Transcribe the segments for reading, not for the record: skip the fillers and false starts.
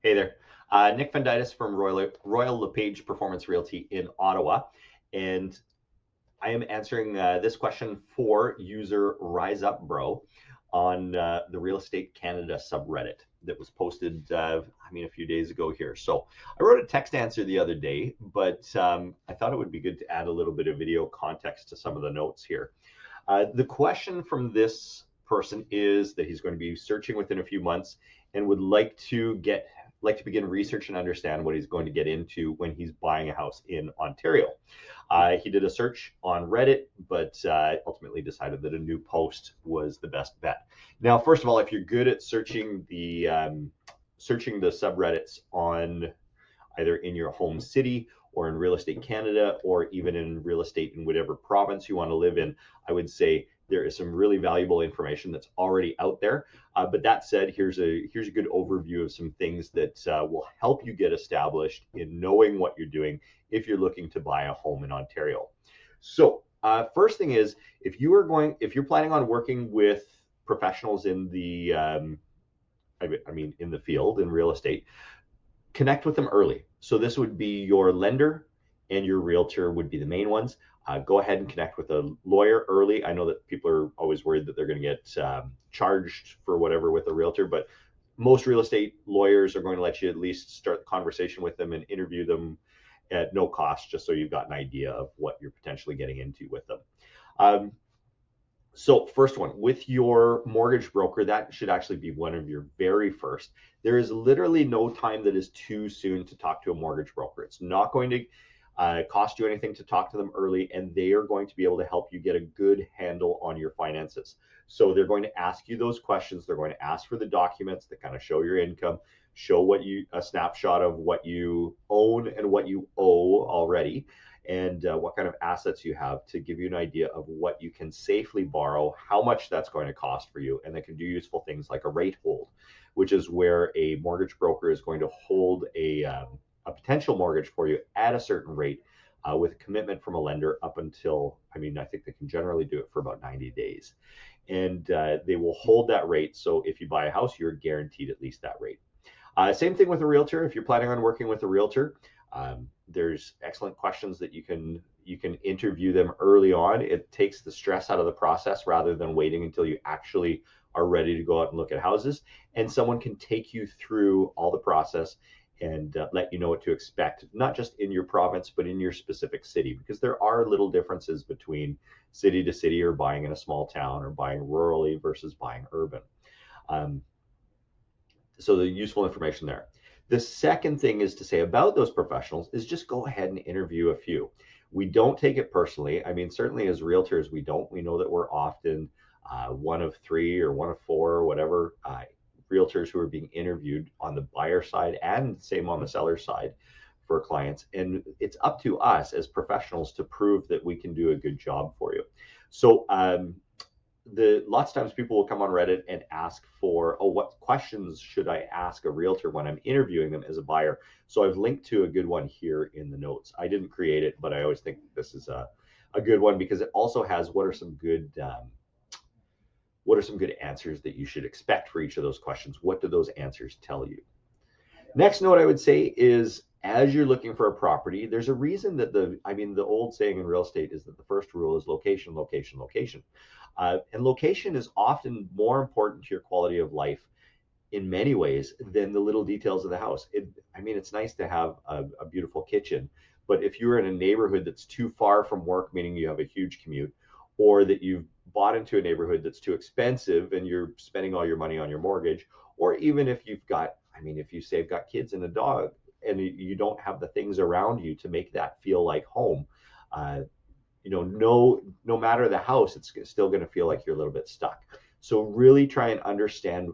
Hey there. Nick Fundytus from Royal LePage Performance Realty in Ottawa. And I am answering this question for user Rise Up Bro on the Real Estate Canada subreddit that was posted, a few days ago here. So I wrote a text answer the other day, but I thought it would be good to add a little bit of video context to some of the notes here. The question from this person is that he's going to be searching within a few months and would like to begin research and understand what he's going to get into when he's buying a house in Ontario. He did a search on Reddit, but ultimately decided that a new post was the best bet. Now, first of all, if you're good at searching the subreddits on either in your home city or in Real Estate Canada, or even in real estate in whatever province you want to live in, I would say there is some really valuable information that's already out there. But that said, here's a good overview of some things that will help you get established in knowing what you're doing if you're looking to buy a home in Ontario. So first thing is, if you're planning on working with professionals in the in the field in real estate, connect with them early. So this would be your lender and your realtor would be the main ones. Go ahead and connect with a lawyer early. I know that people are always worried that they're going to get charged for whatever with a realtor, but most real estate lawyers are going to let you at least start the conversation with them and interview them at no cost, just so you've got an idea of what you're potentially getting into with them. So first one, with your mortgage broker, that should actually be one of your very first. There is literally no time that is too soon to talk to a mortgage broker. It's not going to cost you anything to talk to them early, and they are going to be able to help you get a good handle on your finances. So they're going to ask you those questions. They're going to ask for the documents that kind of show your income, show a snapshot of what you own and what you owe already, and what kind of assets you have, to give you an idea of what you can safely borrow, how much that's going to cost for you, and they can do useful things like a rate hold, which is where a mortgage broker is going to hold a potential mortgage for you at a certain rate with a commitment from a lender up until, I think they can generally do it for about 90 days. And they will hold that rate. So if you buy a house, you're guaranteed at least that rate. Same thing with a realtor. If you're planning on working with a realtor, there's excellent questions that you can interview them early on. It takes the stress out of the process rather than waiting until you actually are ready to go out and look at houses. And someone can take you through all the process and let you know what to expect, not just in your province, but in your specific city, because there are little differences between city to city, or buying in a small town, or buying rurally versus buying urban. So the useful information there. The second thing is to say about those professionals is just go ahead and interview a few. We don't take it personally. Certainly as realtors, we don't. We know that we're often one of three or one of four or whatever realtors who are being interviewed on the buyer side, and same on the seller side for clients. And it's up to us as professionals to prove that we can do a good job for you. So lots of times people will come on Reddit and ask for, oh, what questions should I ask a realtor when I'm interviewing them as a buyer? So I've linked to a good one here in the notes. I didn't create it, but I always think this is a good one, because it also has what are some good answers that you should expect for each of those questions. What do those answers tell you? Next note I would say is, as you're looking for a property, there's a reason that the old saying in real estate is that the first rule is location, location, location. And location is often more important to your quality of life in many ways than the little details of the house. It's nice to have a beautiful kitchen, but if you're in a neighborhood that's too far from work, meaning you have a huge commute, or that you've bought into a neighborhood that's too expensive and you're spending all your money on your mortgage, or even if you've got, if you say you've got kids and a dog and you don't have the things around you to make that feel like home, no matter the house, it's still going to feel like you're a little bit stuck. So really try and understand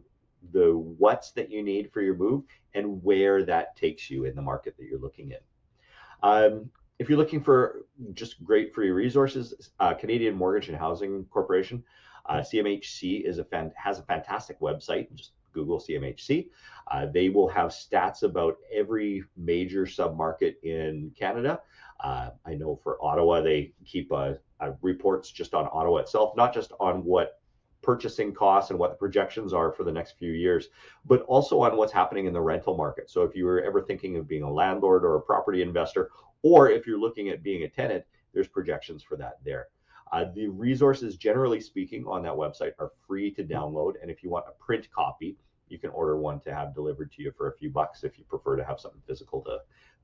the what's that you need for your move and where that takes you in the market that you're looking in. If you're looking for just great free resources, Canadian Mortgage and Housing Corporation, CMHC has a fantastic website. Just Google CMHC. They will have stats about every major submarket in Canada. I know for Ottawa, they keep reports just on Ottawa itself, not just on what purchasing costs and what the projections are for the next few years, but also on what's happening in the rental market. So if you were ever thinking of being a landlord or a property investor, or if you're looking at being a tenant, there's projections for that there. The resources, generally speaking, on that website are free to download. And if you want a print copy, you can order one to have delivered to you for a few bucks if you prefer to have something physical to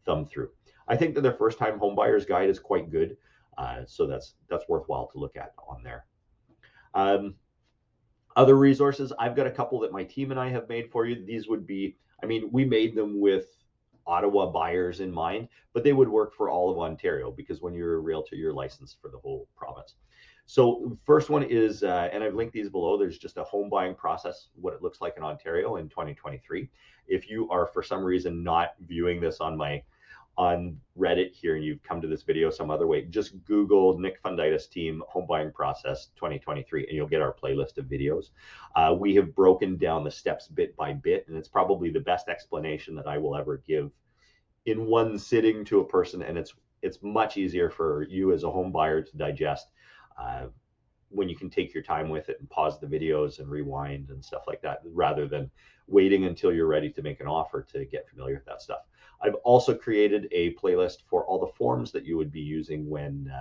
thumb through. I think that their first-time homebuyer's guide is quite good, so that's worthwhile to look at on there. Other resources, I've got a couple that my team and I have made for you. These would be, I mean, we made them with Ottawa buyers in mind, but they would work for all of Ontario because when you're a realtor, you're licensed for the whole province. So first one is, and I've linked these below, there's just a home buying process, what it looks like in Ontario in 2023. If you are for some reason not viewing this on Reddit here and you've come to this video some other way, just Google Nick Fundytus team home buying process 2023 and you'll get our playlist of videos. We have broken down the steps bit by bit, and it's probably the best explanation that I will ever give in one sitting to a person, and it's much easier for you as a home buyer to digest when you can take your time with it and pause the videos and rewind and stuff like that, rather than waiting until you're ready to make an offer to get familiar with that stuff. I've also created a playlist for all the forms that you would be using when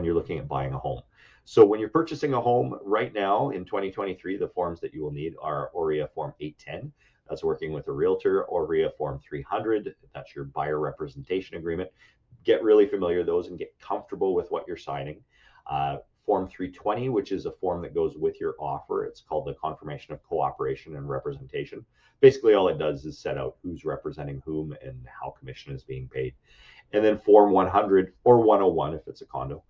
you're looking at buying a home. So when you're purchasing a home right now in 2023, the forms that you will need are OREA Form 810. That's working with a realtor. OREA Form 300. That's your buyer representation agreement. Get really familiar with those and get comfortable with what you're signing. Form 320, which is a form that goes with your offer. It's called the Confirmation of Cooperation and Representation. Basically, all it does is set out who's representing whom and how commission is being paid. And then Form 100 or 101 if it's a condo,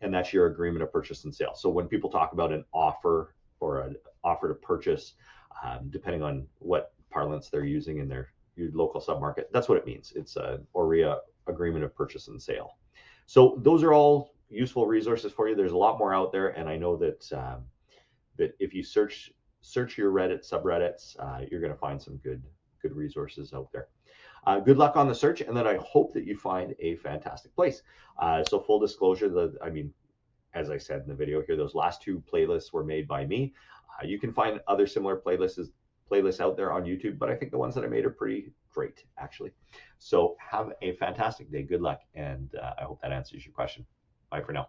and that's your agreement of purchase and sale. So when people talk about an offer or an offer to purchase, depending on what parlance they're using in your local submarket, that's what it means. It's a OREA agreement of purchase and sale. So those are all useful resources for you. There's a lot more out there, and I know that that if you search your Reddit subreddits, you're going to find some good resources out there. Good luck on the search, and then I hope that you find a fantastic place. So full disclosure, I mean, as I said in the video here, those last two playlists were made by me. You can find other similar playlists out there on YouTube, but I think the ones that I made are pretty great, actually. So have a fantastic day. Good luck, and I hope that answers your question. Bye for now.